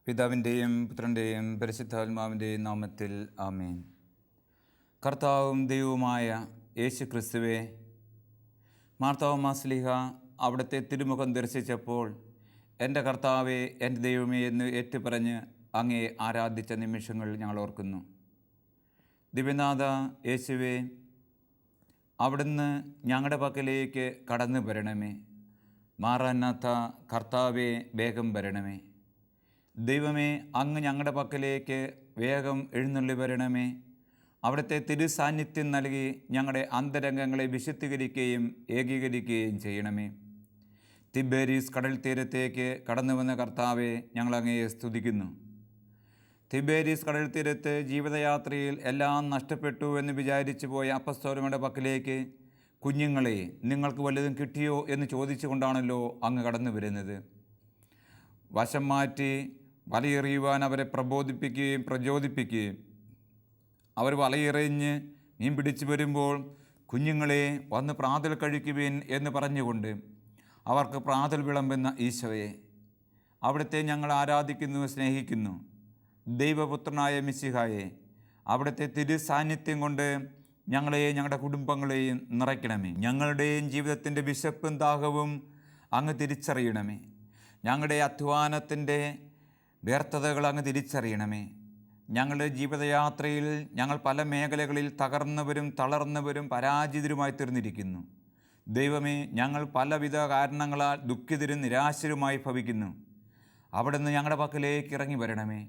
പിതാവിൻ്റെയും പുത്രൻ്റെയും പരിശുദ്ധാത്മാവിൻ്റെയും നാമത്തിൽ ആമേൻ. കർത്താവും ദൈവവുമായ യേശു ക്രിസ്തുവേ, മാർത്തോമാ ശ്ലീഹ അവിടുത്തെ തിരുമുഖം ദർശിച്ചപ്പോൾ എൻ്റെ കർത്താവേ, എൻ്റെ ദൈവമേ എന്ന് ഏറ്റുപറഞ്ഞ് അങ്ങേ ആരാധിച്ച നിമിഷങ്ങൾ ഞങ്ങൾ ഓർക്കുന്നു. ദിവ്യനാഥ യേശുവേ, അവിടുന്ന് ഞങ്ങളുടെ പക്കലേക്ക് കടന്നു വരണമേ. മാറാനാഥ കർത്താവേ, വേഗം വരണമേ. ദൈവമേ, അങ്ങ് ഞങ്ങളുടെ പക്കലേക്ക് വേഗം എഴുന്നള്ളി വരണമേ. അവിടുത്തെ തിരുസാന്നിധ്യം നൽകി ഞങ്ങളുടെ അന്തരംഗങ്ങളെ വിശുദ്ധീകരിക്കുകയും ഏകീകരിക്കുകയും ചെയ്യണമേ. തിബേരീസ് കടൽ തീരത്തേക്ക് കടന്നു വന്ന കർത്താവെ, ഞങ്ങളങ്ങയെ സ്തുതിക്കുന്നു. തിബേരീസ് കടൽ തീരത്ത് ജീവിതയാത്രയിൽ എല്ലാം നഷ്ടപ്പെട്ടു എന്ന് വിചാരിച്ചു പോയ അപ്പസ്തോലന്മാരുടെ പക്കലേക്ക് കുഞ്ഞുങ്ങളെ, നിങ്ങൾക്ക് വല്ലതും കിട്ടിയോ എന്ന് ചോദിച്ചുകൊണ്ടാണല്ലോ അങ്ങ് കടന്നു വരുന്നത്. വശം മാറ്റി വലയെറിയുവാൻ അവരെ പ്രചോദിപ്പിക്കുകയും അവർ വലയെറിഞ്ഞ് മീൻ പിടിച്ചു വരുമ്പോൾ കുഞ്ഞുങ്ങളെ വന്ന് പ്രാതൽ കഴിക്കുവിൻ എന്ന് പറഞ്ഞുകൊണ്ട് അവർക്ക് പ്രാതൽ വിളമ്പുന്ന ഈശോയെ, അവിടുത്തെ ഞങ്ങൾ ആരാധിക്കുന്നു, സ്നേഹിക്കുന്നു. ദൈവപുത്രനായ മിശിഹായെ, അവിടുത്തെ തിരുസാന്നിധ്യം കൊണ്ട് ഞങ്ങളെയും ഞങ്ങളുടെ കുടുംബങ്ങളെയും നിറയ്ക്കണമേ. ഞങ്ങളുടെയും ജീവിതത്തിൻ്റെ വിശപ്പും ദാഹവും അങ്ങ് തിരിച്ചറിയണമേ. ഞങ്ങളുടെ അധ്വാനത്തിൻ്റെ വ്യർത്ഥതകൾ അങ്ങ് തിരിച്ചറിയണമേ. ഞങ്ങളുടെ ജീവിതയാത്രയിൽ ഞങ്ങൾ പല മേഖലകളിൽ തകർന്നവരും തളർന്നവരും പരാജിതരുമായി തീർന്നിരിക്കുന്നു. ദൈവമേ, ഞങ്ങൾ പലവിധ കാരണങ്ങളാൽ ദുഃഖിതരും നിരാശരുമായി ഭവിക്കുന്നു. അവിടുന്ന് ഞങ്ങളുടെ പക്കലേക്ക് ഇറങ്ങി വരണമേ.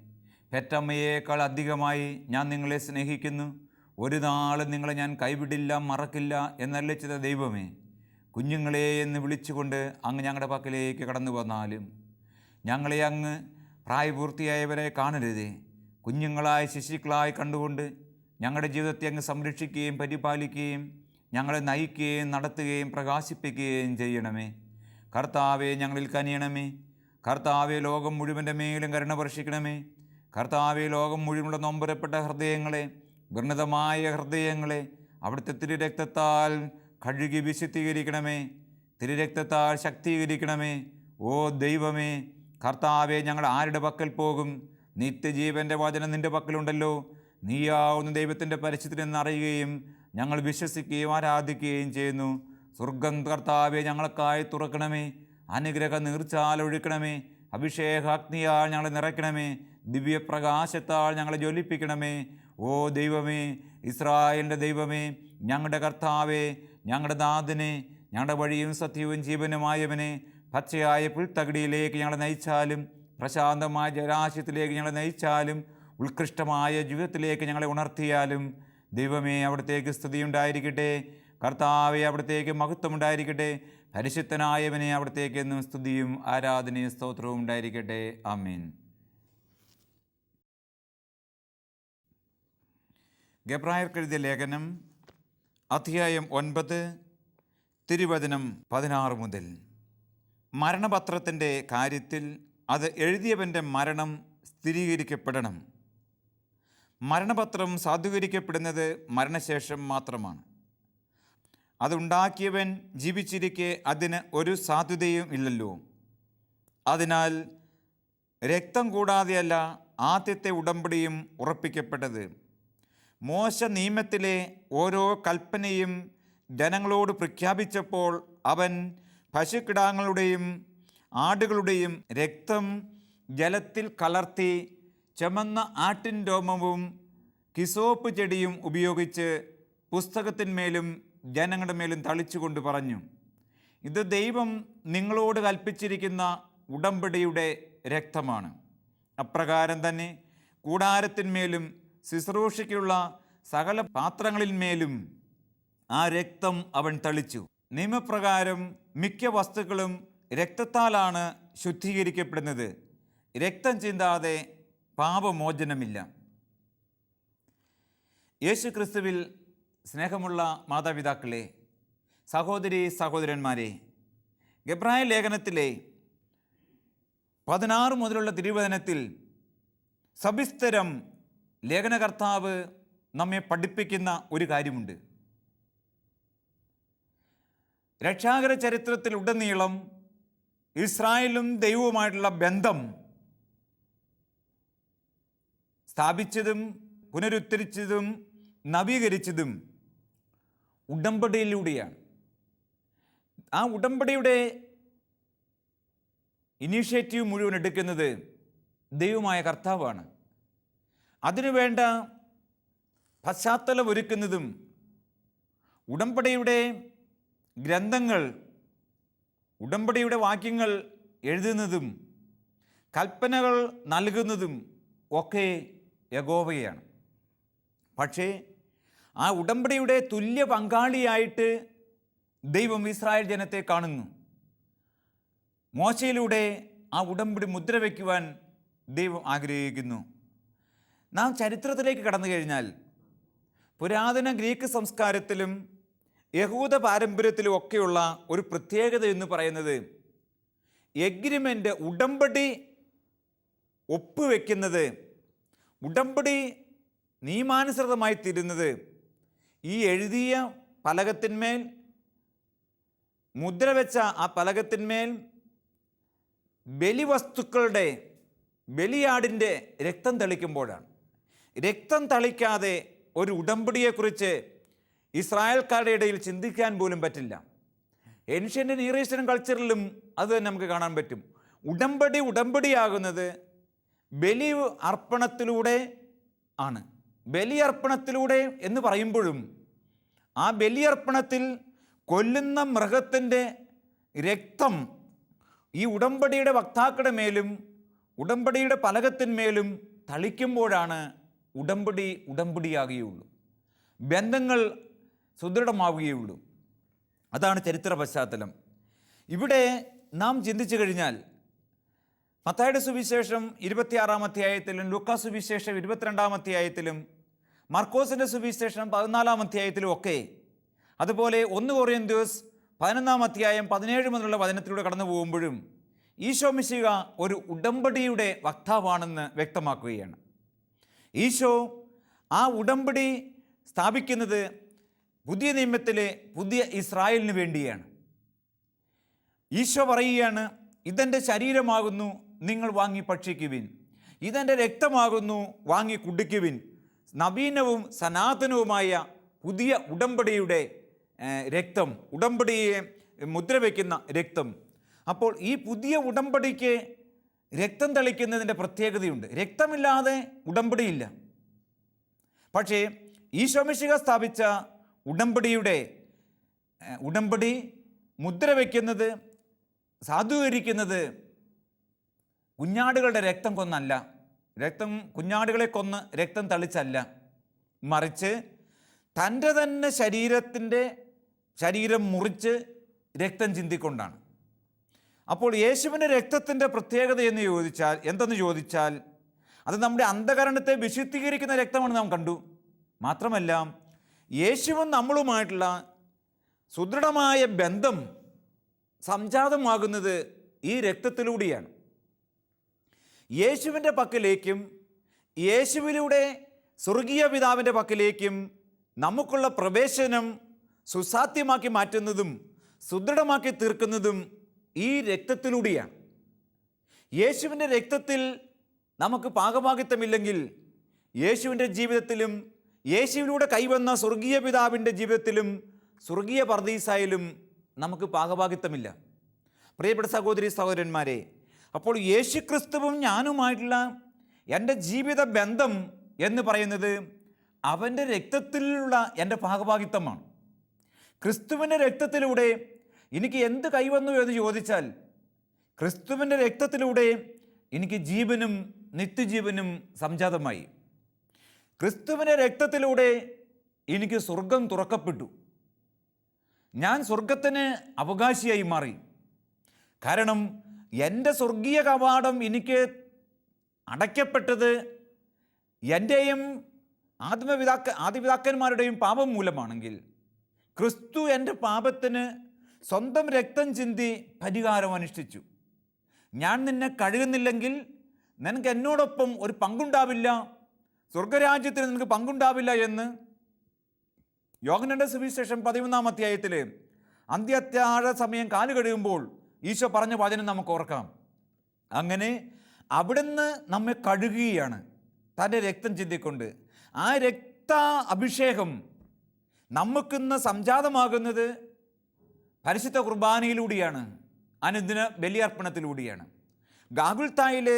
പെറ്റമ്മയേക്കാൾ അധികമായി ഞാൻ നിങ്ങളെ സ്നേഹിക്കുന്നു. ഒരു നാളും നിങ്ങളെ ഞാൻ കൈവിടില്ല, മറക്കില്ല എന്നല്ലച്ചിത ദൈവമേ, കുഞ്ഞുങ്ങളെ എന്ന് വിളിച്ചുകൊണ്ട് അങ്ങ് ഞങ്ങളുടെ പക്കലേക്ക് കടന്നു വന്നാലും ഞങ്ങളെ അങ്ങ് പ്രായപൂർത്തിയായവരെ കാണരുതേ. കുഞ്ഞുങ്ങളായ ശിശുക്കളായി കണ്ടുകൊണ്ട് ഞങ്ങളുടെ ജീവിതത്തെ അങ്ങ് സംരക്ഷിക്കുകയും പരിപാലിക്കുകയും ഞങ്ങളെ നയിക്കുകയും നടത്തുകയും പ്രകാശിപ്പിക്കുകയും ചെയ്യണമേ. കർത്താവെ, ഞങ്ങളിൽ കനിയണമേ. കർത്താവെ, ലോകം മുഴുവൻ്റെ മേലും കരുണ വർഷിക്കണമേ. കർത്താവെ, ലോകം മുഴുവനുള്ള നൊമ്പരപ്പെട്ട ഹൃദയങ്ങളെ, വൃണതമായ ഹൃദയങ്ങളെ അവിടുത്തെ തിരുരക്തത്താൽ കഴുകി വിശുദ്ധീകരിക്കണമേ. തിരുരക്തത്താൽ ശക്തീകരിക്കണമേ. ഓ ദൈവമേ, കർത്താവെ, ഞങ്ങൾ ആരുടെ പക്കൽ പോകും? നിത്യജീവൻ്റെ വചനം നിൻ്റെ പക്കലുണ്ടല്ലോ. നീയാവുന്ന ദൈവത്തിൻ്റെ പരിശുദ്ധത്തിൽ നിന്ന് അറിയുകയും ഞങ്ങൾ വിശ്വസിക്കുകയും ആരാധിക്കുകയും ചെയ്യുന്നു. സ്വർഗം കർത്താവെ ഞങ്ങൾക്കായി തുറക്കണമേ. അനുഗ്രഹ നീർച്ചാൽ ഒഴുക്കണമേ. അഭിഷേകാഗ്നിയാൽ ഞങ്ങളെ നിറയ്ക്കണമേ. ദിവ്യപ്രകാശത്താൽ ഞങ്ങളെ ജ്വലിപ്പിക്കണമേ. ഓ ദൈവമേ, ഇസ്രായേലിൻ്റെ ദൈവമേ, ഞങ്ങളുടെ കർത്താവേ, ഞങ്ങളുടെ നാഥനെ, ഞങ്ങളുടെ വഴിയും സത്യവും ജീവനുമായവനെ, പച്ചയായ പുൽത്തകിടിയിലേക്ക് ഞങ്ങളെ നയിച്ചാലും പ്രശാന്തമായ ജലാശയത്തിലേക്ക് ഞങ്ങളെ നയിച്ചാലും ഉത്കൃഷ്ടമായ ജീവിതത്തിലേക്ക് ഞങ്ങളെ ഉണർത്തിയാലും ദൈവമേ, അവിടത്തേക്ക് സ്തുതിയുണ്ടായിരിക്കട്ടെ. കർത്താവെ, അവിടത്തേക്ക് മഹത്വമുണ്ടായിരിക്കട്ടെ. പരിശുദ്ധനായവനെ, അവിടത്തേക്ക് എന്നും സ്തുതിയും ആരാധനയും സ്തോത്രവും ഉണ്ടായിരിക്കട്ടെ. ആമേൻ. ഗബ്രായർക്ക് എഴുതിയ ലേഖനം അധ്യായം 9 തിരുവചനം 16 മുതൽ. മരണപത്രത്തിൻ്റെ കാര്യത്തിൽ അത് എഴുതിയവൻ്റെ മരണം സ്ഥിരീകരിക്കപ്പെടണം. മരണപത്രം സാധൂകരിക്കപ്പെടുന്നത് മരണശേഷം മാത്രമാണ്. അതുണ്ടാക്കിയവൻ ജീവിച്ചിരിക്കെ അതിന് ഒരു സാധുതയും ഇല്ലല്ലോ. അതിനാൽ രക്തം കൂടാതെയല്ല ആദ്യത്തെ ഉടമ്പടിയും ഉറപ്പിക്കപ്പെട്ടത്. മോശ നിയമത്തിലെ ഓരോ കൽപ്പനയും ജനങ്ങളോട് പ്രഖ്യാപിച്ചപ്പോൾ അവൻ പശുക്കിടാങ്ങളുടെയും ആടുകളുടെയും രക്തം ജലത്തിൽ കലർത്തി ചുമന്ന ആട്ടിൻ രോമവും കിസോപ്പ് ചെടിയും ഉപയോഗിച്ച് പുസ്തകത്തിന്മേലും ജനങ്ങളുടെ മേലും തളിച്ചുകൊണ്ട് പറഞ്ഞു, ഇത് ദൈവം നിങ്ങളോട് കൽപ്പിച്ചിരിക്കുന്ന ഉടമ്പടിയുടെ രക്തമാണ്. അപ്രകാരം തന്നെ കൂടാരത്തിന്മേലും ശുശ്രൂഷയ്ക്കുള്ള സകല പാത്രങ്ങളിന്മേലും ആ രക്തം അവൻ തളിച്ചു. നിയമപ്രകാരം മിക്ക വസ്തുക്കളും രക്തത്താലാണ് ശുദ്ധീകരിക്കപ്പെടുന്നത്. രക്തം ചിന്താതെ പാപമോചനമില്ല. യേശു ക്രിസ്തുവിൽ സ്നേഹമുള്ള മാതാപിതാക്കളെ, സഹോദരി സഹോദരന്മാരെ, ഗബ്രായ ലേഖനത്തിലെ 16 മുതലുള്ള തിരുവചനത്തിൽ സവിസ്തരം ലേഖനകർത്താവ് നമ്മെ പഠിപ്പിക്കുന്ന ഒരു കാര്യമുണ്ട്. രക്ഷാകര ചരിത്രത്തിലുടനീളം ഇസ്രായേലും ദൈവവുമായിട്ടുള്ള ബന്ധം സ്ഥാപിച്ചതും പുനരുദ്ധരിച്ചതും നവീകരിച്ചതും ഉടമ്പടിയിലൂടെയാണ്. ആ ഉടമ്പടിയുടെ ഇനീഷ്യേറ്റീവ് മുഴുവൻ എടുക്കുന്നത് ദൈവമായ കർത്താവാണ്. അതിനുവേണ്ട പശ്ചാത്തലം ഒരുക്കുന്നതും ഉടമ്പടിയുടെ ഗ്രന്ഥങ്ങൾ, ഉടമ്പടിയുടെ വാക്യങ്ങൾ എഴുതുന്നതും കൽപ്പനകൾ നൽകുന്നതും ഒക്കെ യഹോവയാണ്. പക്ഷേ ആ ഉടമ്പടിയുടെ തുല്യ പങ്കാളിയായിട്ട് ദൈവം ഇസ്രായേൽ ജനത്തെ കാണുന്നു. മോശയിലൂടെ ആ ഉടമ്പടി മുദ്ര വയ്ക്കുവാൻ ദൈവം ആഗ്രഹിക്കുന്നു. നാം ചരിത്രത്തിലേക്ക് കടന്നു കഴിഞ്ഞാൽ പുരാതന ഗ്രീക്ക് സംസ്കാരത്തിലും യഹൂദ പാരമ്പര്യത്തിലും ഒക്കെയുള്ള ഒരു പ്രത്യേകത എന്ന് പറയുന്നത് എഗ്രിമെൻ്റ്, ഉടമ്പടി ഒപ്പുവെക്കുന്നത്, ഉടമ്പടി നിയമാനുസൃതമായി തീരുന്നത് ഈ എഴുതിയ പലകത്തിന്മേൽ, മുദ്ര വെച്ച ആ പലകത്തിന്മേൽ ബലിവസ്തുക്കളുടെ, ബലിയാടിൻ്റെ രക്തം തളിക്കുമ്പോഴാണ്. രക്തം തളിക്കാതെ ഒരു ഉടമ്പടിയെക്കുറിച്ച് ഇസ്രായേൽക്കാരുടെ ഇടയിൽ ചിന്തിക്കാൻ പോലും പറ്റില്ല. ഏൻഷ്യൻ്റ് നിയർ ഈസ്റ്റേൺ കൾച്ചറിലും അത് തന്നെ നമുക്ക് കാണാൻ പറ്റും. ഉടമ്പടിയാകുന്നത് ബലി അർപ്പണത്തിലൂടെ ആണ്. ബലിയർപ്പണത്തിലൂടെ എന്ന് പറയുമ്പോഴും ആ ബലിയർപ്പണത്തിൽ കൊല്ലുന്ന മൃഗത്തിൻ്റെ രക്തം ഈ ഉടമ്പടിയുടെ വക്താക്കളുടെ മേലും ഉടമ്പടിയുടെ പലകത്തിന്മേലും തളിക്കുമ്പോഴാണ് ഉടമ്പടിയാകുകയുള്ളൂ, ബന്ധങ്ങൾ സുദൃഢമാവുകയുള്ളൂ. അതാണ് ചരിത്ര പശ്ചാത്തലം. ഇവിടെ നാം ചിന്തിച്ചു കഴിഞ്ഞാൽ മത്തായിയുടെ സുവിശേഷം 26-ാം അധ്യായത്തിലും ലൂക്കാ സുവിശേഷം 22-ാം അധ്യായത്തിലും മർക്കോസിൻ്റെ സുവിശേഷം 14-ാം അധ്യായത്തിലും ഒക്കെ, അതുപോലെ 1 കൊറിന്ത്യസ് 11-ാം അധ്യായം 17 മുതലുള്ള വചനത്തിലൂടെ കടന്നു പോകുമ്പോഴും ഈശോ മിശിഹ ഒരു ഉടമ്പടിയുടെ വക്താവാണെന്ന് വ്യക്തമാക്കുകയാണ്. ഈശോ ആ ഉടമ്പടി സ്ഥാപിക്കുന്നത് പുതിയ നിയമത്തിലെ പുതിയ ഇസ്രായേലിന് വേണ്ടിയാണ്. ഈശോ പറയുകയാണ്, ഇതെൻ്റെ ശരീരമാകുന്നു, നിങ്ങൾ വാങ്ങി ഭക്ഷിക്കുവിൻ. ഇതെൻ്റെ രക്തമാകുന്നു, വാങ്ങി കുടിക്കുവിൻ. നവീനവും സനാതനവുമായ പുതിയ ഉടമ്പടിയുടെ രക്തം, ഉടമ്പടിയെ മുദ്രവയ്ക്കുന്ന രക്തം. അപ്പോൾ ഈ പുതിയ ഉടമ്പടിക്ക് രക്തം തളിക്കുന്നതിൻ്റെ പ്രത്യേകതയുണ്ട്. രക്തമില്ലാതെ ഉടമ്പടിയില്ല. പക്ഷേ ഈശോ മിശിഹ സ്ഥാപിച്ച ഉടമ്പടി മുദ്ര വയ്ക്കുന്നത്, സാധൂകരിക്കുന്നത് കുഞ്ഞാടുകളുടെ രക്തം കൊന്നല്ല, കുഞ്ഞാടുകളെ കൊന്ന് രക്തം തളിച്ചല്ല, മറിച്ച് തൻ്റെ തന്നെ ശരീരം മുറിച്ച് രക്തം ചിന്തിക്കൊണ്ടാണ്. അപ്പോൾ യേശുവിൻ്റെ രക്തത്തിൻ്റെ പ്രത്യേകത എന്തെന്ന് ചോദിച്ചാൽ അത് നമ്മുടെ അന്ധകരണത്തെ വിശുദ്ധീകരിക്കുന്ന രക്തമാണ് നാം കണ്ടു. മാത്രമല്ല യേശുവും നമ്മളുമായിട്ടുള്ള സുദൃഢമായ ബന്ധം സംജാതമാകുന്നത് ഈ രക്തത്തിലൂടെയാണ്. യേശുവിൻ്റെ പക്കലേക്കും യേശുവിലൂടെ സ്വർഗീയ പിതാവിൻ്റെ പക്കലേക്കും നമുക്കുള്ള പ്രവേശനം സുസാധ്യമാക്കി മാറ്റുന്നതും സുദൃഢമാക്കി തീർക്കുന്നതും ഈ രക്തത്തിലൂടെയാണ്. യേശുവിൻ്റെ രക്തത്തിൽ നമുക്ക് പാകഭാഗിത്വമില്ലെങ്കിൽ യേശുവിൻ്റെ ജീവിതത്തിലും യേശുവിലൂടെ കൈവന്ന സ്വർഗീയ പിതാവിൻ്റെ ജീവിതത്തിലും സ്വർഗീയ പർദീസായിലും നമുക്ക് പാകഭാഗിത്വമില്ല. പ്രിയപ്പെട്ട സഹോദരി സഹോദരന്മാരെ, അപ്പോൾ യേശു ക്രിസ്തുവും ഞാനുമായിട്ടുള്ള എൻ്റെ ജീവിത ബന്ധം എന്ന് പറയുന്നത് അവൻ്റെ രക്തത്തിലുള്ള എൻ്റെ ഭാഗഭാഗിത്വമാണ്. ക്രിസ്തുവിൻ്റെ രക്തത്തിലൂടെ എനിക്ക് എന്ത് കൈവന്നു എന്ന് ചോദിച്ചാൽ ക്രിസ്തുവിൻ്റെ രക്തത്തിലൂടെ എനിക്ക് ജീവനും നിത്യജീവനും സംജാതമായി. ക്രിസ്തുവിൻ്റെ രക്തത്തിലൂടെ എനിക്ക് സ്വർഗം തുറക്കപ്പെട്ടു. ഞാൻ സ്വർഗത്തിന് അവകാശിയായി മാറി. കാരണം എൻ്റെ സ്വർഗീയ കവാടം എനിക്ക് അടയ്ക്കപ്പെട്ടത് എൻ്റെയും ആദിപിതാക്കന്മാരുടെയും പാപം മൂലമാണെങ്കിൽ ക്രിസ്തു എൻ്റെ പാപത്തിന് സ്വന്തം രക്തം ചിന്തി പരിഹാരം അനുഷ്ഠിച്ചു. ഞാൻ നിന്നെ കഴുകുന്നില്ലെങ്കിൽ നിനക്ക് എന്നോടൊപ്പം ഒരു പങ്കുണ്ടാവില്ല, സ്വർഗരാജ്യത്തിന് നിനക്ക് പങ്കുണ്ടാവില്ല എന്ന് യോഹന്നാന്റെ സുവിശേഷം 11-ാം അധ്യായത്തിൽ അന്ത്യത്താഴ സമയം കാല് കഴുകുമ്പോൾ ഈശോ പറഞ്ഞ വചനം നമുക്ക് ഓർക്കാം. അങ്ങനെ അവിടുന്ന് നമ്മെ കഴുകുകയാണ്, തൻ്റെ രക്തം ചിന്തിക്കൊണ്ട്. ആ രക്ത അഭിഷേകം നമുക്കിന്ന് സംജാതമാകുന്നത് പരിശുദ്ധ കുർബാനയിലൂടെയാണ്, അനുദിന ബലിയർപ്പണത്തിലൂടെയാണ്. ഗാഗുൽത്തായിൽ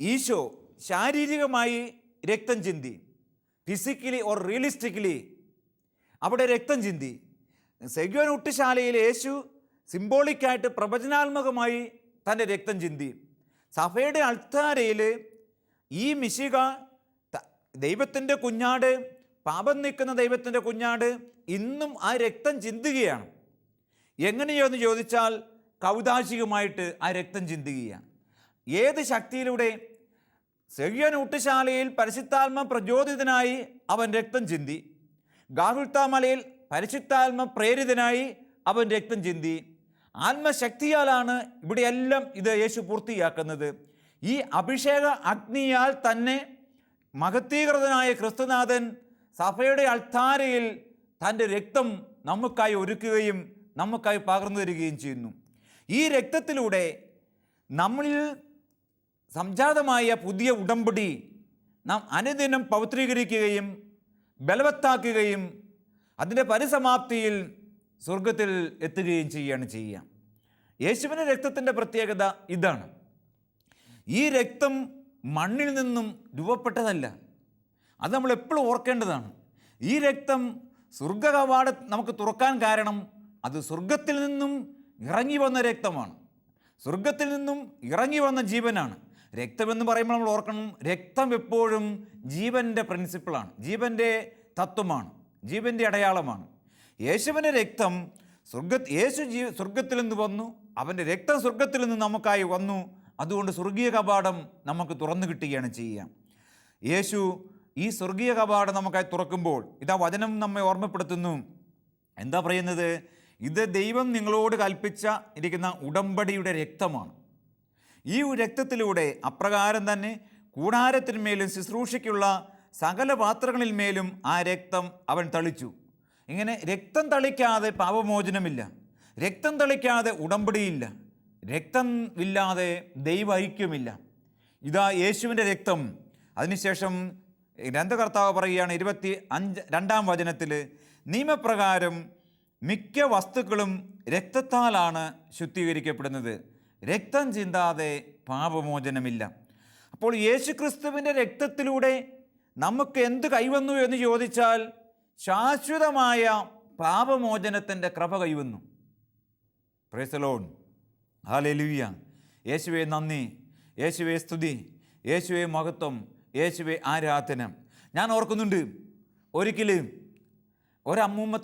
ഈശോ ശാരീരികമായി രക്തം ചിന്തി, ഫിസിക്കലി ഓർ റിയലിസ്റ്റിക്കലി അവിടെ രക്തം ചിന്തി. സെഗ്യോൻ ഊട്ടുശാലയിൽ യേശു സിംബോളിക്കായിട്ട് പ്രവചനാത്മകമായി തൻ്റെ രക്തം ചിന്തി. സഭയുടെ അൾത്താരയിൽ ഈ മിശിക ദൈവത്തിൻ്റെ കുഞ്ഞാട്, പാപം നീക്കുന്ന ദൈവത്തിൻ്റെ കുഞ്ഞാട് ഇന്നും ആ രക്തം ചിന്തുകയാണ്. എങ്ങനെയോ എന്ന് ചോദിച്ചാൽ കൗതാശികമായിട്ട് ആ രക്തം ചിന്തുകയാണ്. ഏത് ശക്തിയിലൂടെ? സെഗ്യോൻ ഊട്ടുശാലയിൽ പരിശുദ്ധാത്മ പ്രചോദിതനായി അവൻ രക്തം ചിന്തി. ഗാഗുൽത്താ മലയിൽ പരിശുദ്ധാത്മ പ്രേരിതനായി അവൻ രക്തം ചിന്തി. ആത്മശക്തിയാലാണ് ഇവിടെയെല്ലാം ഇത് യേശു പൂർത്തിയാക്കുന്നത്. ഈ അഭിഷേക അഗ്നിയാൽ തന്നെ മഹത്വീകൃതനായ ക്രിസ്തുനാഥൻ സഭയുടെ അൾത്താരയിൽ തൻ്റെ രക്തം നമുക്കായി ഒരുക്കുകയും നമുക്കായി പകർന്നു തരികയും ചെയ്യുന്നു. ഈ രക്തത്തിലൂടെ നമ്മളിൽ സംജാതമായ പുതിയ ഉടമ്പടി നാം അനുദിനം പവിത്രീകരിക്കുകയും ബലവത്താക്കുകയും അതിൻ്റെ പരിസമാപ്തിയിൽ സ്വർഗത്തിൽ എത്തുകയും ചെയ്യുക. യേശുവിൻ്റെ രക്തത്തിൻ്റെ പ്രത്യേകത ഇതാണ്. ഈ രക്തം മണ്ണിൽ നിന്നും രൂപപ്പെട്ടതല്ല. അത് നമ്മൾ എപ്പോഴും ഓർക്കേണ്ടതാണ്. ഈ രക്തം സ്വർഗകവാടം നമുക്ക് തുറക്കാൻ കാരണം അത് സ്വർഗത്തിൽ നിന്നും ഇറങ്ങി വന്ന രക്തമാണ്. സ്വർഗത്തിൽ നിന്നും ഇറങ്ങി വന്ന ജീവനാണ്. രക്തമെന്ന് പറയുമ്പോൾ നമ്മൾ ഓർക്കണം, രക്തം എപ്പോഴും ജീവൻ്റെ പ്രിൻസിപ്പിളാണ്, ജീവൻ്റെ തത്വമാണ്, ജീവൻ്റെ അടയാളമാണ്. യേശുവിൻ്റെ രക്തം സ്വർഗത്തിൽ നിന്ന് വന്നു, അവൻ്റെ രക്തം സ്വർഗത്തിൽ നിന്ന് നമുക്കായി വന്നു. അതുകൊണ്ട് സ്വർഗീയ കവാടം നമുക്ക് തുറന്നു കിട്ടുകയാണ് ചെയ്യുക. യേശു ഈ സ്വർഗീയ കവാടം നമുക്കായി തുറക്കുമ്പോൾ ഇതാ വചനം നമ്മെ ഓർമ്മപ്പെടുത്തുന്നു. എന്താ പറയുന്നത്? ഇത് ദൈവം നിങ്ങളോട് കൽപ്പിച്ച ഇരിക്കുന്ന ഉടമ്പടിയുടെ രക്തമാണ്. ഈ രക്തത്തിലൂടെ അപ്രകാരം തന്നെ കൂടാരത്തിന്മേലും ശുശ്രൂഷയ്ക്കുള്ള സകല പാത്രങ്ങളിന്മേലും ആ രക്തം അവൻ തളിച്ചു. ഇങ്ങനെ രക്തം തളിക്കാതെ പാപമോചനമില്ല, രക്തം തളിക്കാതെ ഉടമ്പടിയില്ല, രക്തം ഇല്ലാതെ ദൈവ ഐക്യമില്ല. ഇതാ യേശുവിൻ്റെ രക്തം. അതിനുശേഷം ഗ്രന്ഥകർത്താവ് പറയുകയാണ് 22-ാം വചനത്തിൽ, നിയമപ്രകാരം മിക്ക വസ്തുക്കളും രക്തത്താലാണ് ശുദ്ധീകരിക്കപ്പെടുന്നത്, രക്തം ചിന്താതെ പാപമോചനമില്ല. അപ്പോൾ യേശുക്രിസ്തുവിൻ്റെ രക്തത്തിലൂടെ നമുക്ക് എന്ത് കൈവന്നു എന്ന് ചോദിച്ചാൽ ശാശ്വതമായ പാപമോചനത്തിൻ്റെ കൃപ കൈവന്നു. Praise the Lord, hallelujah. യേശുവേ നന്ദി, യേശുവേ സ്തുതി, യേശുവേ മഹത്വം, യേശുവേ ആരാധന. ഞാൻ ഓർക്കുന്നുണ്ട് ഒരിക്കലും ഒരമ്മൂമ്മ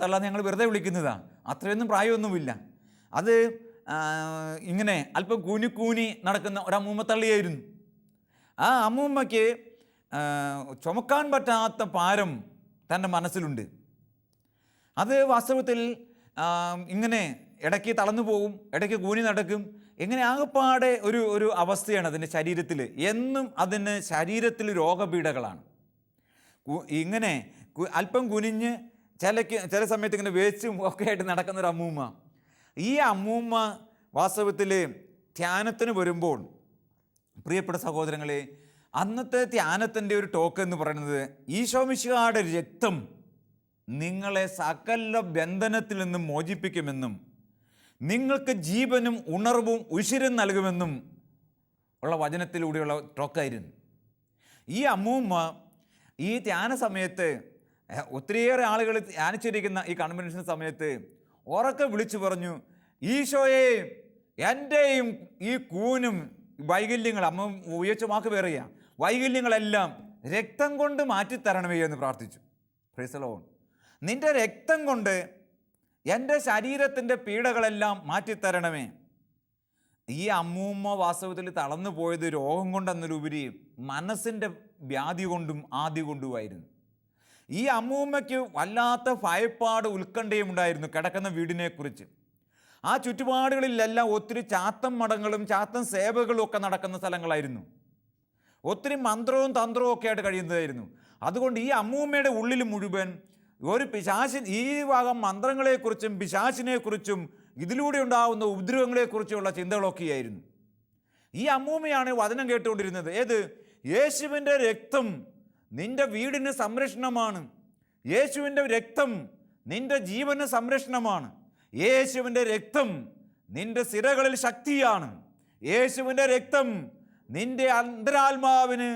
തള്ള ഞങ്ങൾ വെറുതെ വിളിക്കുന്നതാണ്, അത്രയൊന്നും പ്രായമൊന്നുമില്ല. അത് ഇങ്ങനെ അല്പം കൂനി നടക്കുന്ന ഒരമ്മൂമ്മ തള്ളിയായിരുന്നു. ആ അമ്മൂമ്മയ്ക്ക് ചുമക്കാൻ പറ്റാത്ത ഭാരം തൻ്റെ മനസ്സിലുണ്ട്. അത് വാസ്തവത്തിൽ ഇങ്ങനെ ഇടയ്ക്ക് തളർന്നു പോകും, ഇടയ്ക്ക് കൂനി നടക്കും. ഇങ്ങനെ ആകെപ്പാടെ ഒരു അവസ്ഥയാണ് അതിൻ്റെ ശരീരത്തിൽ. എന്നും അതിന് ശരീരത്തിൽ രോഗപീഠകളാണ്. ഇങ്ങനെ അല്പം കുനിഞ്ഞ് ചില സമയത്ത് ഇങ്ങനെ വേച്ചും ഒക്കെ ആയിട്ട് നടക്കുന്നൊരു അമ്മൂമ്മ. ഈ അമ്മൂമ്മ വാസ്തവത്തിൽ ധ്യാനത്തിന് വരുമ്പോൾ, പ്രിയപ്പെട്ട സഹോദരങ്ങളെ, അന്നത്തെ ധ്യാനത്തിൻ്റെ ഒരു ടോക്ക് എന്ന് പറയുന്നത് ഈശോ മിശിഹായുടെ രക്തം നിങ്ങളെ സകല ബന്ധനത്തിൽ നിന്നും മോചിപ്പിക്കുമെന്നും നിങ്ങൾക്ക് ജീവനും ഉണർവും ഉശിരും നൽകുമെന്നും ഉള്ള വചനത്തിലൂടെയുള്ള ടോക്കായിരുന്നു. ഈ അമ്മൂമ്മ ഈ ധ്യാന സമയത്ത് ഒത്തിരിയേറെ ആളുകൾ ധ്യാനിച്ചിരിക്കുന്ന ഈ കൺവെൻഷൻ സമയത്ത് ഉറക്കെ വിളിച്ചു പറഞ്ഞു, ഈശോയെ എൻ്റെയും ഈ കൂനും വൈകല്യങ്ങൾ, അമ്മ ഉപയോഗിച്ച വാക്ക് വേറെയാ, വൈകല്യങ്ങളെല്ലാം രക്തം കൊണ്ട് മാറ്റിത്തരണമേ എന്ന് പ്രാർത്ഥിച്ചു. Praise the Lord. നിൻ്റെ രക്തം കൊണ്ട് എൻ്റെ ശരീരത്തിൻ്റെ പീഡകളെല്ലാം മാറ്റിത്തരണമേ. ഈ അമ്മൂമ്മ വാസ്തവത്തിൽ തളർന്നു പോയത് രോഗം കൊണ്ടെന്നതിലുപരി മനസ്സിൻ്റെ വ്യാധി കൊണ്ടും ആദി കൊണ്ടുമായിരുന്നു. ഈ അമ്മൂമ്മയ്ക്ക് വല്ലാത്ത ഭയപ്പാട് ഉത്കണ്ഠയും ഉണ്ടായിരുന്നു കിടക്കുന്ന വീടിനെക്കുറിച്ച്. ആ ചുറ്റുപാടുകളിലെല്ലാം ഒത്തിരി ചാത്തൻ മഠങ്ങളും ചാത്തൻ സേവകളും ഒക്കെ നടക്കുന്ന സ്ഥലങ്ങളായിരുന്നു. ഒത്തിരി മന്ത്രവും തന്ത്രവും ഒക്കെ ആയിട്ട് കഴിയുന്നതായിരുന്നു. അതുകൊണ്ട് ഈ അമ്മൂമ്മയുടെ ഉള്ളിൽ മുഴുവൻ ഒരു ഈ ഭാഗം മന്ത്രങ്ങളെക്കുറിച്ചും പിശാചിനെക്കുറിച്ചും ഇതിലൂടെ ഉണ്ടാകുന്ന ഉപദ്രവങ്ങളെക്കുറിച്ചുള്ള ചിന്തകളൊക്കെയായിരുന്നു. ഈ അമ്മൂമ്മയാണ് വചനം കേട്ടുകൊണ്ടിരുന്നത്. ഏത്? യേശുവിൻ്റെ രക്തം നിന്റെ വീടിന് സംരക്ഷണമാണ്. യേശുവിൻ്റെ രക്തം നിന്റെ ജീവന് സംരക്ഷണമാണ്. യേശുവിൻ്റെ രക്തം നിന്റെ സിരകളിൽ ശക്തിയാണ്. യേശുവിൻ്റെ രക്തം നിന്റെ അന്തരാത്മാവിന്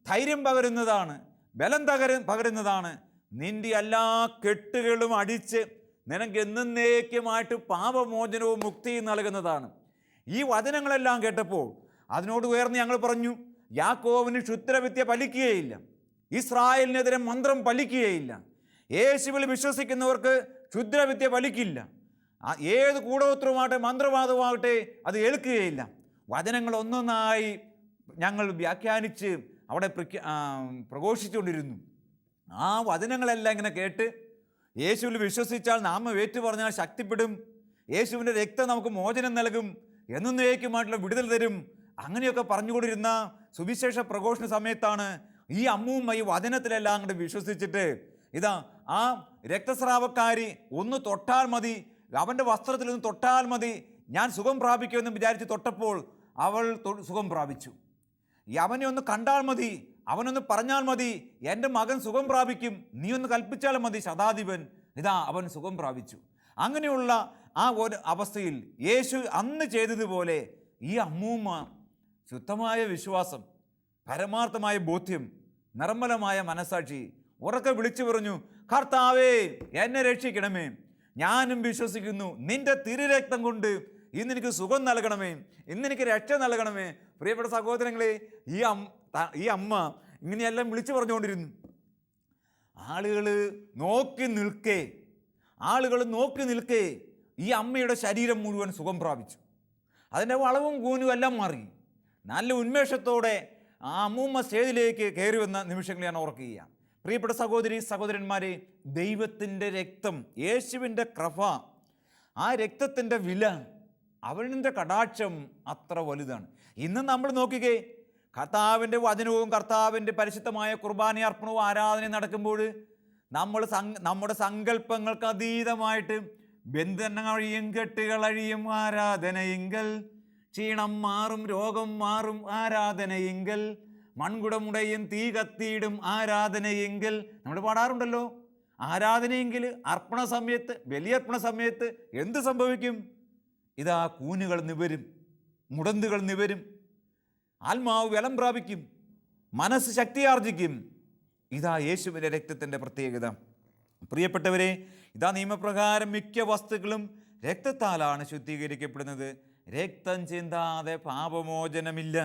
ധൈര്യം പകരുന്നതാണ്, ബലം പകരുന്നതാണ്. നിന്റെ എല്ലാ കെട്ടുകളും അടിച്ച് നിനക്ക് എന്നേക്കുമായിട്ട് പാപമോചനവും മുക്തിയും നൽകുന്നതാണ്. ഈ വചനങ്ങളെല്ലാം കേട്ടപ്പോൾ അതിനോട് ഉയർന്ന് ഞങ്ങൾ പറഞ്ഞു, യാക്കോബിന് ക്ഷുദ്രവിദ്യ ഫലിക്കുകയില്ല, ഇസ്രായേലിനെതിരെ മന്ത്രം ഫലിക്കുകയില്ല. യേശുവിൽ വിശ്വസിക്കുന്നവർക്ക് ക്ഷുദ്രവിദ്യ ഫലിക്കില്ല. ഏത് കൂടോത്രമാകട്ടെ മന്ത്രവാദമാകട്ടെ അത് ഏൽക്കുകയില്ല. വചനങ്ങൾ ഒന്നൊന്നായി ഞങ്ങൾ വ്യാഖ്യാനിച്ച് അവിടെ പ്രഘോഷിച്ചുകൊണ്ടിരുന്നു. ആ വചനങ്ങളെല്ലാം ഇങ്ങനെ കേട്ട് യേശുവിൽ വിശ്വസിച്ചാൽ നാം ഏറ്റു പറഞ്ഞാൽ ശക്തിപ്പെടും, യേശുവിൻ്റെ രക്തം നമുക്ക് മോചനം നൽകും, എന്നേക്കുമായിട്ടുള്ള വിടുതൽ തരും, അങ്ങനെയൊക്കെ പറഞ്ഞുകൊണ്ടിരുന്ന സുവിശേഷ പ്രഘോഷണ സമയത്താണ് ഈ അമ്മൂമ്മ ഈ വചനത്തിലെല്ലാം അങ്ങോട്ട് വിശ്വസിച്ചിട്ട് ഇതാ ആ രക്തസ്രാവക്കാരി ഒന്ന് തൊട്ടാൽ മതി, അവൻ്റെ വസ്ത്രത്തിൽ ഒന്ന് തൊട്ടാൽ മതി, ഞാൻ സുഖം പ്രാപിക്കുമെന്ന് വിചാരിച്ച് തൊട്ടപ്പോൾ അവൾ സുഖം പ്രാപിച്ചു. അവനെ ഒന്ന് കണ്ടാൽ മതി, അവനൊന്ന് പറഞ്ഞാൽ മതി, എൻ്റെ മകൻ സുഖം പ്രാപിക്കും, നീ ഒന്ന് കൽപ്പിച്ചാൽ മതി ശതാധിപൻ, ഇതാ അവൻ സുഖം പ്രാപിച്ചു. അങ്ങനെയുള്ള ആ ഒരു അവസ്ഥയിൽ യേശു അന്ന് ചെയ്തതുപോലെ ഈ അമ്മൂമ്മ ശുദ്ധമായ വിശ്വാസം, പരമാർത്ഥമായ ബോധ്യം, നിർമ്മലമായ മനസാക്ഷി ഉറക്കെ വിളിച്ചു പറഞ്ഞു, കർത്താവേ എന്നെ രക്ഷിക്കണമേ, ഞാനും വിശ്വസിക്കുന്നു, നിന്റെ തിരുരക്തം കൊണ്ട് ഇന്നെനിക്ക് സുഖം നൽകണമേ, ഇന്നെനിക്ക് രക്ഷ നൽകണമേ. പ്രിയപ്പെട്ട സഹോദരങ്ങളെ, ഈ അമ്മ ഇങ്ങനെയെല്ലാം വിളിച്ചു പറഞ്ഞുകൊണ്ടിരുന്നു. ആളുകൾ നോക്കി നിൽക്കേ ഈ അമ്മയുടെ ശരീരം മുഴുവൻ സുഖം പ്രാപിച്ചു. അതിൻ്റെ വളവും കൂനും എല്ലാം മാറി. നല്ല ഉന്മേഷത്തോടെ ആ അമ്മൂമ്മ സ്റ്റേജിലേക്ക് കയറി വന്ന നിമിഷങ്ങൾ ഞാൻ ഓർക്കുകയാണ്. പ്രിയപ്പെട്ട സഹോദരി സഹോദരന്മാരെ, ദൈവത്തിൻ്റെ രക്തം, യേശുവിൻ്റെ കൃപ, ആ രക്തത്തിൻ്റെ വില, അവൻ്റെ കടാക്ഷം അത്ര വലുതാണ്. ഇന്ന് നമ്മൾ നോക്കിക്കേ, കർത്താവിൻ്റെ വചനവും കർത്താവിൻ്റെ പരിശുദ്ധമായ കുർബാന അർപ്പണവും ആരാധനയും നടക്കുമ്പോൾ നമ്മുടെ സങ്കല്പങ്ങൾക്ക് അതീതമായിട്ട് ബന്ധനമഴിയും കെട്ടുകളഴിയും ആരാധനയിങ്കൽ, ക്ഷീണം മാറും രോഗം മാറും ആരാധനയിങ്കൽ, മൺകുടമുടയും തീ കത്തിയിടും ആരാധനയെങ്കിൽ നമ്മൾ പാടാറുണ്ടല്ലോ. ആരാധനയെങ്കിൽ അർപ്പണ സമയത്ത്, ബലിയർപ്പണ സമയത്ത് എന്ത് സംഭവിക്കും? ഇതാ കൂനുകൾ നിവരും, മുടന്തുകൾ നിവരും, ആത്മാവ് ബലം പ്രാപിക്കും, മനസ്സ് ശക്തിയാർജിക്കും. ഇതാ യേശുവിൻ്റെ രക്തത്തിൻ്റെ പ്രത്യേകത. പ്രിയപ്പെട്ടവരെ, ഇതാ നിയമപ്രകാരം മിക്ക വസ്തുക്കളും രക്തത്താലാണ് ശുദ്ധീകരിക്കപ്പെടുന്നത്. രക്തം ചിന്താതെ പാപമോചനമില്ല.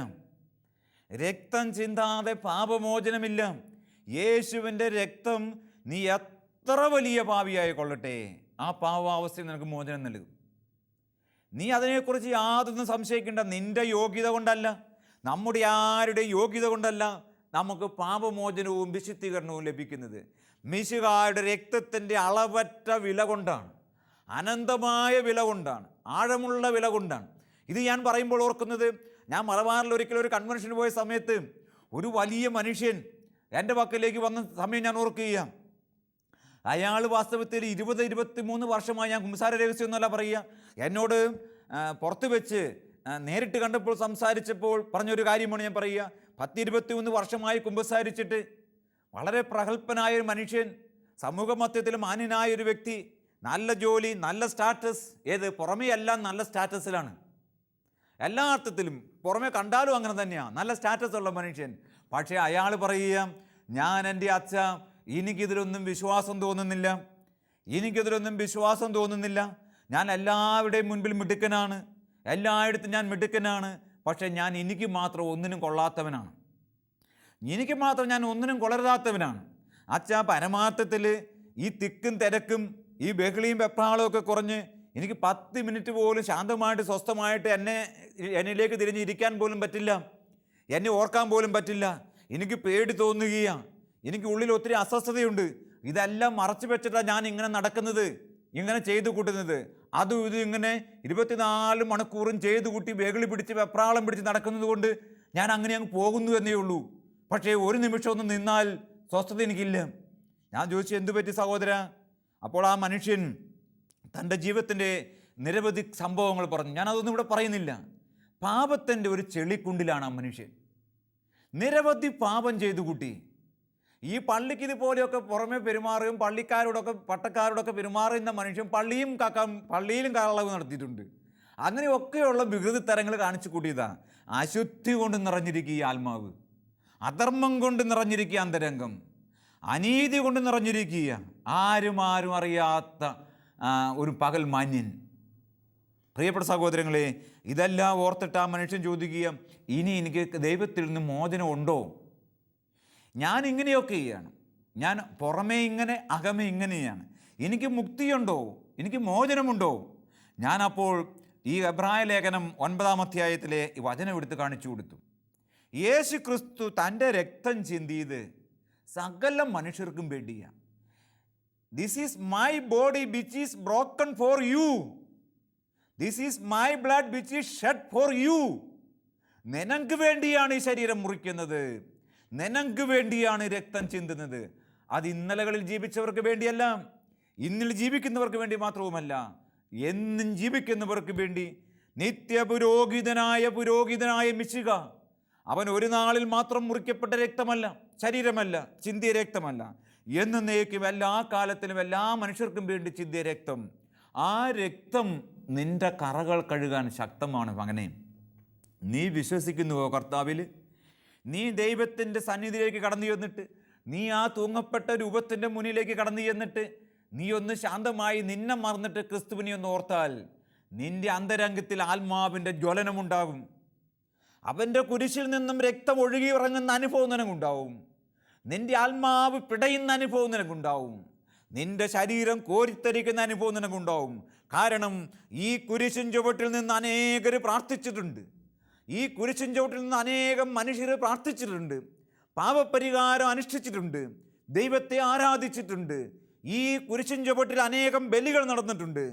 രക്തം ചിന്താതെ പാപമോചനമില്ല. യേശുവിൻ്റെ രക്തം നീ എത്ര വലിയ പാപിയായി കൊള്ളട്ടെ, ആ പാവാവസ്ഥയിൽ നിനക്ക് മോചനം നൽകും. നീ അതിനെക്കുറിച്ച് യാതൊന്നും സംശയിക്കേണ്ട. നിന്റെ യോഗ്യത കൊണ്ടല്ല, നമ്മുടെ ആരുടെ യോഗ്യത കൊണ്ടല്ല നമുക്ക് പാപമോചനവും വിശുദ്ധീകരണവും ലഭിക്കുന്നത്. മിശിഹായുടെ രക്തത്തിൻ്റെ അളവറ്റ വില കൊണ്ടാണ്, അനന്തമായ വില കൊണ്ടാണ്, ആഴമുള്ള വില കൊണ്ടാണ്. ഇത് ഞാൻ പറയുമ്പോൾ ഓർക്കുന്നത്, ഞാൻ മലബാറിൽ ഒരിക്കലും ഒരു കൺവെൻഷന് പോയ സമയത്ത് ഒരു വലിയ മനുഷ്യൻ എൻ്റെ പക്കലേക്ക് വന്ന സമയം ഞാൻ ഓർക്കുകയാണ്. അയാൾ വാസ്തവത്തിൽ 20-23 വർഷമായി, ഞാൻ കുംസാര രഹസ്യം എന്നല്ല പറയുക, എന്നോട് പുറത്ത് വെച്ച് നേരിട്ട് കണ്ടപ്പോൾ സംസാരിച്ചപ്പോൾ പറഞ്ഞൊരു കാര്യമാണ് ഞാൻ പറയുക. 10-21 വർഷമായി കുമ്പസാരിച്ചിട്ട് വളരെ പ്രഗത്ഭനായ ഒരു മനുഷ്യൻ, സമൂഹ മധ്യത്തിൽ മാന്യനായ ഒരു വ്യക്തി, നല്ല ജോലി, നല്ല സ്റ്റാറ്റസ്. ഏത് പുറമേ എല്ലാം നല്ല സ്റ്റാറ്റസിലാണ്, എല്ലാ അർത്ഥത്തിലും പുറമെ കണ്ടാലും അങ്ങനെ തന്നെയാണ്, നല്ല സ്റ്റാറ്റസ് ഉള്ള മനുഷ്യൻ. പക്ഷേ അയാൾ പറയുക, ഞാൻ എൻ്റെ അച്ഛ എനിക്കിതിലൊന്നും വിശ്വാസം തോന്നുന്നില്ല, ഞാൻ എല്ലാവരുടെയും മുൻപിൽ മിടുക്കനാണ്, എല്ലായിടത്തും ഞാൻ മിടുക്കനാണ്, പക്ഷേ എനിക്ക് മാത്രം ഒന്നിനും കൊള്ളാത്തവനാണ്, ഞാൻ ഒന്നിനും കൊള്ളരുതാത്തവനാണ്. അച്ഛ പരമാർത്ഥത്തിൽ ഈ തിക്കും തിരക്കും ഈ ബഹളിയും വെപ്രാളവും ഒക്കെ കുറഞ്ഞ് എനിക്ക് 10 മിനിറ്റ് പോലും ശാന്തമായിട്ട് സ്വസ്ഥമായിട്ട് എന്നിലേക്ക് തിരിഞ്ഞിരിക്കാൻ പോലും പറ്റില്ല, എന്നെ ഓർക്കാൻ പോലും പറ്റില്ല. എനിക്ക് പേടി തോന്നുകയാണ്, എനിക്ക് ഉള്ളിൽ ഒത്തിരി അസ്വസ്ഥതയുണ്ട്. ഇതെല്ലാം മറച്ചു വെച്ചിട്ടാണ് ഞാൻ ഇങ്ങനെ നടക്കുന്നത്, ഇങ്ങനെ ചെയ്തു കൂട്ടുന്നത്. അതും ഇതും ഇങ്ങനെ 24 മണിക്കൂറും ചെയ്തു കൂട്ടി ബഹളി പിടിച്ച് വെപ്രാളം പിടിച്ച് നടക്കുന്നത് കൊണ്ട് ഞാൻ അങ്ങനെ അങ്ങ് പോകുന്നു എന്നേ ഉള്ളൂ. പക്ഷേ ഒരു നിമിഷം ഒന്ന് നിന്നാൽ സ്വസ്ഥത എനിക്കില്ല. ഞാൻ ചോദിച്ചു, എന്തു പറ്റി സഹോദര? അപ്പോൾ ആ മനുഷ്യൻ തൻ്റെ ജീവിതത്തിൻ്റെ നിരവധി സംഭവങ്ങൾ പറഞ്ഞു. ഞാനതൊന്നും ഇവിടെ പറയുന്നില്ല. പാപത്തിൻ്റെ ഒരു ചെളിക്കുണ്ടിലാണ് ആ മനുഷ്യൻ. നിരവധി പാപം ചെയ്തു കൂട്ടി. ഈ പള്ളിക്ക് ഇതുപോലെയൊക്കെ പുറമെ പെരുമാറുകയും പട്ടക്കാരോടൊക്കെ പെരുമാറുന്ന മനുഷ്യൻ പള്ളിയിലും കളവ് നടത്തിയിട്ടുണ്ട്. അങ്ങനെയൊക്കെയുള്ള വികൃതിത്തരങ്ങൾ കാണിച്ചു കൂട്ടിയതാണ്. അശുദ്ധി കൊണ്ട് നിറഞ്ഞിരിക്കുക ഈ ആത്മാവ്, അധർമ്മം കൊണ്ട് നിറഞ്ഞിരിക്കുക അന്തരംഗം, അനീതി കൊണ്ട് നിറഞ്ഞിരിക്കുക, ആരും അറിയാത്ത ഒരു പകൽ മാന്യൻ. പ്രിയപ്പെട്ട സഹോദരങ്ങളെ, ഇതെല്ലാം ഓർത്തിട്ട് ആ മനുഷ്യൻ ചോദിക്കുക, ഇനി എനിക്ക് ദൈവത്തിൽ നിന്ന് മോചനം ഉണ്ടോ? ഞാൻ ഇങ്ങനെയൊക്കെ ചെയ്യാണ്, ഞാൻ പുറമേ ഇങ്ങനെ അകമേ ഇങ്ങനെയാണ്, എനിക്ക് മുക്തിയുണ്ടോ? എനിക്ക് മോചനമുണ്ടോ? ഞാനപ്പോൾ ഈ എബ്രായ ലേഖനം 9-ാം അധ്യായത്തിലെ ഈ വചനം എടുത്ത് കാണിച്ചു കൊടുത്തു. യേശു ക്രിസ്തു തൻ്റെ രക്തം ചിന്തിയത് സകല മനുഷ്യർക്കും വേണ്ടിയാണ്. This is my body which is broken for you, this is my blood which is shed for you. നിനക്ക് വേണ്ടിയാണ് ഈ ശരീരം മുറിക്കുന്നത്, നിനക്ക് വേണ്ടിയാണ് രക്തം ചിന്തുന്നത്. അത് ഇന്നലകളിൽ ജീവിച്ചവർക്ക് വേണ്ടിയല്ല, ഇന്നിൽ ജീവിക്കുന്നവർക്ക് വേണ്ടി മാത്രവുമല്ല, എന്നും ജീവിക്കുന്നവർക്ക് വേണ്ടി. പുരോഹിതനായ മിശിഹ, അവൻ ഒരു നാളിൽ മാത്രം മുറിക്കപ്പെട്ട രക്തമല്ല, ശരീരമല്ല, ചിന്തിയ രക്തമല്ല, എന്നേക്കും എല്ലാ കാലത്തിലും എല്ലാ മനുഷ്യർക്കും വേണ്ടി ചിന്തിയ രക്തം. ആ രക്തം നിന്റെ കറകൾ കഴുകാൻ ശക്തമാണ്. മകനെ, നീ വിശ്വസിക്കുന്നുവോ കർത്താവിൽ? നീ ദൈവത്തിൻ്റെ സന്നിധിയിലേക്ക് കടന്നു ചെന്നിട്ട്, നീ ആ തൂങ്ങപ്പെട്ട രൂപത്തിൻ്റെ മുന്നിലേക്ക് കടന്നു ചെന്നിട്ട്, നീ ഒന്ന് ശാന്തമായി നിന്നെ മറന്നിട്ട് ക്രിസ്തുവിനെ ഒന്ന് ഓർത്താൽ നിന്റെ അന്തരംഗത്തിൽ ആത്മാവിൻ്റെ ജ്വലനമുണ്ടാകും. അവൻ്റെ കുരിശിൽ നിന്നും രക്തം ഒഴുകി ഇറങ്ങുന്ന അനുഭവം നിനക്കുണ്ടാവും. നിന്റെ ആത്മാവ് പിടയുന്ന അനുഭവം നിനക്കുണ്ടാവും. നിന്റെ ശരീരം കോരിത്തരിക്കുന്ന അനുഭവം നിനക്കുണ്ടാവും. കാരണം ഈ കുരിശിൻ ചുവട്ടിൽ നിന്ന് അനേകർ പ്രാർത്ഥിച്ചിട്ടുണ്ട്. ഈ കുരിശിൻ ചുവട്ടിൽ നിന്ന് അനേകം മനുഷ്യർ പ്രാർത്ഥിച്ചിട്ടുണ്ട്, പാപപരിഹാരം അനുഷ്ഠിച്ചിട്ടുണ്ട്, ദൈവത്തെ ആരാധിച്ചിട്ടുണ്ട്. ഈ കുരിശിൻ ചുവട്ടിൽ അനേകം ബലികൾ നടന്നിട്ടുണ്ട്.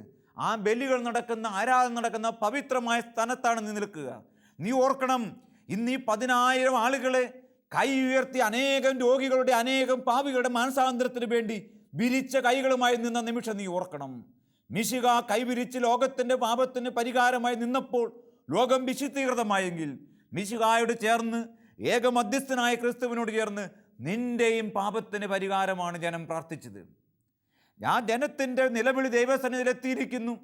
ആ ബലികൾ നടക്കുന്ന, ആരാധന നടക്കുന്ന പവിത്രമായ സ്ഥാനത്താണ് നീ നിൽക്കുക. നീ ഓർക്കണം, ഇന്ന് ഈ 10,000 ആളുകളെ കൈ ഉയർത്തി അനേകം രോഗികളുടെ, അനേകം പാപികളുടെ മാനസാന്തരത്തിന് വേണ്ടി വിരിച്ച കൈകളുമായി നിന്ന നിമിഷം നീ ഓർക്കണം. മിശിഹ കൈവിരിച്ച് ലോകത്തിൻ്റെ പാപത്തിന് പരിഹാരമായി നിന്നപ്പോൾ ലോകം വിശുദ്ധീകൃതമായെങ്കിൽ മിശിഹായോട് ചേർന്ന്, ഏക മധ്യസ്ഥനായ ക്രിസ്തുവിനോട് ചേർന്ന് നിന്റെയും പാപത്തിന് പരിഹാരമാണ് ജനം പ്രാർത്ഥിച്ചത്. ആ ജനത്തിൻ്റെ നിലവിളി ദൈവസന്നിധിയിലെത്തിയിരിക്കുന്നു.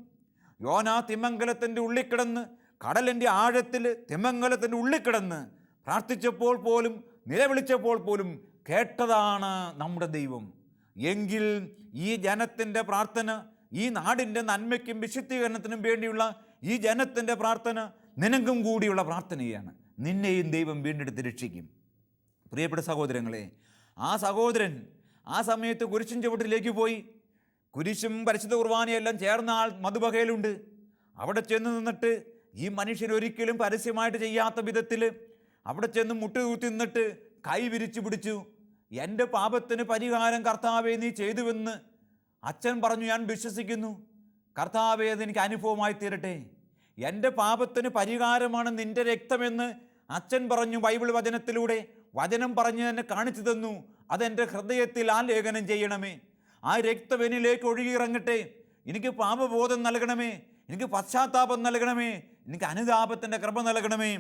യോനാ തിമംഗലത്തിൻ്റെ ഉള്ളിൽ കിടന്ന്, കടലിൻ്റെ ആഴത്തിൽ തിമംഗലത്തിൻ്റെ ഉള്ളിൽ കിടന്ന് പ്രാർത്ഥിച്ചപ്പോൾ പോലും, നിലവിളിച്ചപ്പോൾ പോലും കേട്ടതാണ് നമ്മുടെ ദൈവം. എങ്കിൽ ഈ ജനത്തിൻ്റെ പ്രാർത്ഥന, ഈ നാടിൻ്റെ നന്മയ്ക്കും വിശുദ്ധീകരണത്തിനും വേണ്ടിയുള്ള ഈ ജനത്തിൻ്റെ പ്രാർത്ഥന നിനക്കും കൂടിയുള്ള പ്രാർത്ഥനയാണ്. നിന്നെയും ദൈവം വീണ്ടെടുത്ത് രക്ഷിക്കും. പ്രിയപ്പെട്ട സഹോദരങ്ങളെ, ആ സഹോദരൻ ആ സമയത്ത് കുരിശിൻ ചുവട്ടിലേക്ക് പോയി. കുരിശും പരിശുദ്ധ കുർബാനയെല്ലാം ചേർന്ന ആൾ മധുബഹയിലുണ്ട്. അവിടെ ചെന്ന് നിന്നിട്ട് ഈ മനുഷ്യൻ ഒരിക്കലും പരസ്യമായിട്ട് ചെയ്യാത്ത വിധത്തിൽ അവിടെ ചെന്ന് മുട്ടുകൂത്തി നിന്നിട്ട് കൈ വിരിച്ചു പിടിച്ചു. എൻ്റെ പാപത്തിന് പരിഹാരം കർത്താവേ നീ ചെയ്തുവെന്ന് അച്ഛൻ പറഞ്ഞു. ഞാൻ വിശ്വസിക്കുന്നു. കർത്താവേ, അതെനിക്ക് അനുഭവമായി തീരട്ടെ. എൻ്റെ പാപത്തിന് പരിഹാരമാണ് നിൻ്റെ രക്തമെന്ന് അച്ഛൻ പറഞ്ഞു. ബൈബിൾ വചനത്തിലൂടെ വചനം പറഞ്ഞ് എന്നെ കാണിച്ചു തന്നു. അതെൻ്റെ ഹൃദയത്തിൽ ആലേഖനം ചെയ്യണമേ. ആ രക്തം എന്നിലേക്ക് ഒഴുകിയിറങ്ങട്ടെ. എനിക്ക് പാപബോധം നൽകണമേ, എനിക്ക് പശ്ചാത്താപം നൽകണമേ, എനിക്ക് അനുതാപത്തിൻ്റെ കൃപ നൽകണമേ.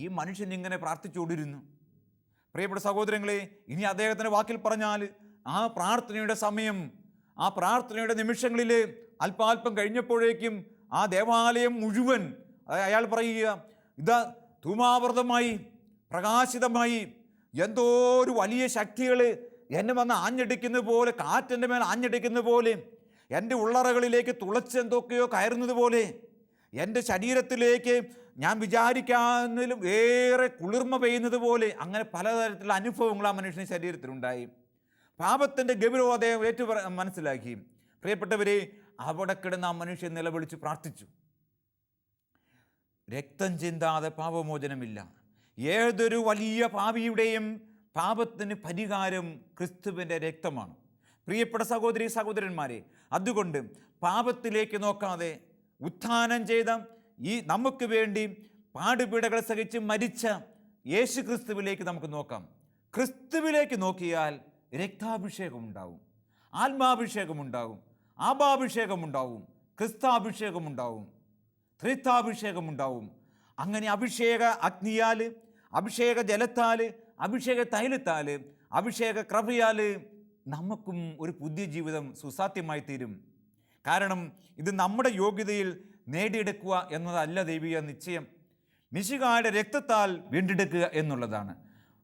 ഈ മനുഷ്യൻ ഇങ്ങനെ പ്രാർത്ഥിച്ചുകൊണ്ടിരുന്നു. പ്രിയപ്പെട്ട സഹോദരങ്ങളെ, ഇനി അദ്ദേഹത്തിൻ്റെ വാക്കിൽ പറഞ്ഞാൽ ആ പ്രാർത്ഥനയുടെ സമയം, ആ പ്രാർത്ഥനയുടെ നിമിഷങ്ങളിൽ അല്പാൽപ്പം കഴിഞ്ഞപ്പോഴേക്കും ആ ദേവാലയം മുഴുവൻ, അയാൾ പറയുക, ഇതാ ധൂമാവൃതമായി, പ്രകാശിതമായി, എന്തോ ഒരു വലിയ ശക്തികൾ എന്നെ വന്ന് ആഞ്ഞടിക്കുന്നത് പോലെ, കാറ്റിൻ്റെ മേൽ ആഞ്ഞടിക്കുന്നത് പോലെ, എൻ്റെ ഉള്ളറകളിലേക്ക് തുളച്ചെന്തൊക്കെയോ കയറുന്നത് പോലെ, എൻ്റെ ശരീരത്തിലേക്ക് ഞാൻ വിചാരിക്കാവുന്നതിലും ഏറെ കുളിർമ പെയ്യുന്നത് പോലെ, അങ്ങനെ പലതരത്തിലുള്ള അനുഭവങ്ങൾ ആ മനുഷ്യൻ്റെ ശരീരത്തിലുണ്ടായി. പാപത്തിൻ്റെ ഗൗരവം അദ്ദേഹം മനസ്സിലാക്കി. പ്രിയപ്പെട്ടവരെ, അവിടെ കിടന്ന് ആ മനുഷ്യൻ നിലവിളിച്ച് പ്രാർത്ഥിച്ചു. രക്തം ചിന്താതെ പാപമോചനമില്ല. ഏതൊരു വലിയ പാപിയുടെയും പാപത്തിന് പരിഹാരം ക്രിസ്തുവിൻ്റെ രക്തമാണ്. പ്രിയപ്പെട്ട സഹോദരി സഹോദരന്മാരെ, അതുകൊണ്ട് പാപത്തിലേക്ക് നോക്കാതെ ഉത്ഥാനം ചെയ്ത ഈ നമുക്ക് വേണ്ടി പാടുപീടകൾ സഹിച്ച് മരിച്ച യേശു ക്രിസ്തുവിലേക്ക് നമുക്ക് നോക്കാം. ക്രിസ്തുവിലേക്ക് നോക്കിയാൽ രക്താഭിഷേകമുണ്ടാവും, ആത്മാഭിഷേകമുണ്ടാവും, ആപാഭിഷേകമുണ്ടാവും, ക്രിസ്താഭിഷേകമുണ്ടാവും, ത്രിത്വാഭിഷേകമുണ്ടാവും. അങ്ങനെ അഭിഷേക അഗ്നിയാൽ, അഭിഷേക ജലത്താൽ, അഭിഷേക തൈലത്താൽ, അഭിഷേക കൃപയാൽ നമുക്കും ഒരു പുതിയ ജീവിതം സുസാധ്യമായി തീരും. കാരണം ഇത് നമ്മുടെ യോഗ്യതയിൽ നേടിയെടുക്കുക എന്നതല്ല ദൈവിക നിശ്ചയം. മിശിഹായുടെ രക്തത്താൽ വീണ്ടെടുക്കുക എന്നുള്ളതാണ്.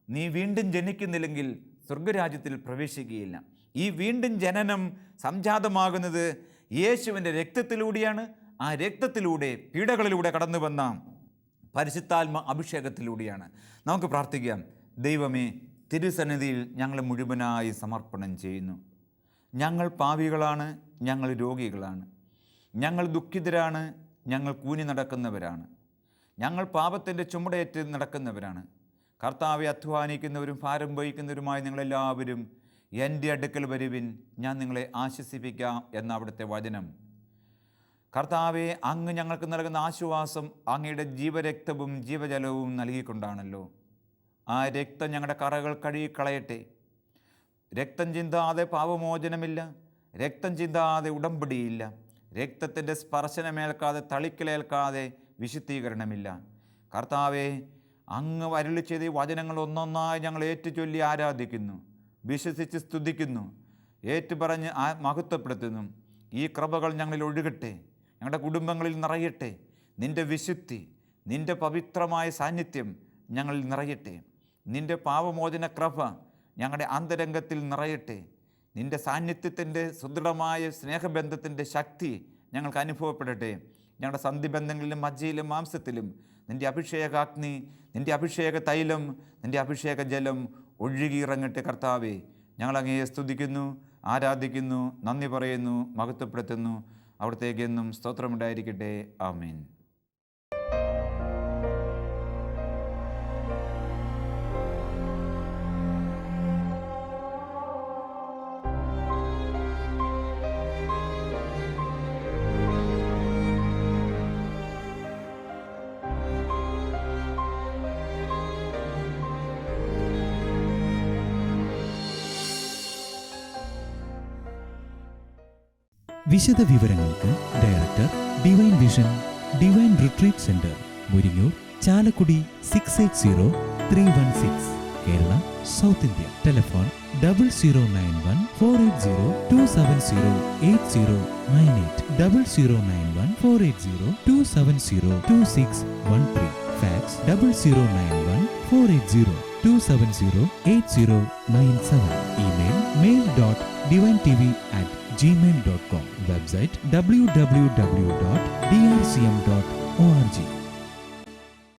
നീ വീണ്ടും ജനിക്കുന്നില്ലെങ്കിൽ സ്വർഗരാജ്യത്തിൽ പ്രവേശിക്കുകയില്ല. ഈ വീണ്ടും ജനനം സംജാതമാകുന്നത് യേശുവിൻ്റെ രക്തത്തിലൂടെയാണ്. ആ രക്തത്തിലൂടെ, പീഡകളിലൂടെ കടന്നു വന്ന പരിശുദ്ധാത്മ അഭിഷേകത്തിലൂടെയാണ്. നമുക്ക് പ്രാർത്ഥിക്കാം. ദൈവമേ, തിരുസന്നിധിയിൽ ഞങ്ങൾ മുഴുവനായി സമർപ്പണം ചെയ്യുന്നു. ഞങ്ങൾ പാപികളാണ്, ഞങ്ങൾ രോഗികളാണ്, ഞങ്ങൾ ദുഃഖിതരാണ്, ഞങ്ങൾ കൂനി നടക്കുന്നവരാണ്, ഞങ്ങൾ പാപത്തിൻ്റെ ചുമടേറ്റ് നടക്കുന്നവരാണ്. കർത്താവെ, അധ്വാനിക്കുന്നവരും ഭാരം വഹിക്കുന്നവരുമായി നിങ്ങളെല്ലാവരും എൻ്റെ അടുക്കൽ വരുവിൻ, ഞാൻ നിങ്ങളെ ആശ്വസിപ്പിക്കാം എന്ന അവിടുത്തെ വചനം. കർത്താവെ, അങ്ങ് ഞങ്ങൾക്ക് നൽകുന്ന ആശ്വാസം അങ്ങയുടെ ജീവരക്തവും ജീവജലവും നൽകിക്കൊണ്ടാണല്ലോ. ആ രക്തം ഞങ്ങളുടെ കറകൾ കഴുകിക്കളയട്ടെ. രക്തം ചിന്താതെ പാപമോചനമില്ല, രക്തം ചിന്താതെ ഉടമ്പടിയില്ല, രക്തത്തിൻ്റെ സ്പർശനമേൽക്കാതെ തളിക്കലേൽക്കാതെ വിശുദ്ധീകരണമില്ല. കർത്താവെ, അങ്ങ് അരുളി ചെയ്ത വചനങ്ങൾ ഒന്നൊന്നായി ഞങ്ങൾ ഏറ്റുചൊല്ലി ആരാധിക്കുന്നു, വിശ്വസിച്ച് സ്തുതിക്കുന്നു, ഏറ്റുപറഞ്ഞ് മഹത്വപ്പെടുത്തുന്നു. ഈ കൃപകൾ ഞങ്ങളിൽ ഒഴുകട്ടെ, ഞങ്ങളുടെ കുടുംബങ്ങളിൽ നിറയട്ടെ. നിൻ്റെ വിശുദ്ധി, നിൻ്റെ പവിത്രമായ സാന്നിധ്യം ഞങ്ങളിൽ നിറയട്ടെ. നിൻ്റെ പാപമോചന കൃപ ഞങ്ങളുടെ അന്തരംഗത്തിൽ നിറയട്ടെ. നിൻ്റെ സാന്നിധ്യത്തിൻ്റെ സുദൃഢമായ സ്നേഹബന്ധത്തിൻ്റെ ശക്തി ഞങ്ങൾക്ക് അനുഭവപ്പെടട്ടെ. ഞങ്ങളുടെ സന്ധിബന്ധങ്ങളിലും മജ്ജയിലും മാംസത്തിലും നിൻ്റെ അഭിഷേകാഗ്നി, നിൻ്റെ അഭിഷേക തൈലം, നിൻ്റെ അഭിഷേക ജലം ഒഴുകിയിറങ്ങട്ടെ. കർത്താവേ, ഞങ്ങളങ്ങയെ സ്തുതിക്കുന്നു, ആരാധിക്കുന്നു, നന്ദി പറയുന്നു, മഹത്വപ്പെടുത്തുന്നു. അവിടത്തേക്കെന്നും സ്തോത്രമുണ്ടായിരിക്കട്ടെ. ആമേൻ. വിശദ വിവരങ്ങൾക്ക് director, divine vision, divine retreat centre, Muringoor, Chalakudy 680316, Kerala, south India. Telephone 0091 480 270 8098, 0091 480 270 2613. Fax 0091 480 270 8097. Email mail.divintv@gmail.com. Website www.drcm.org.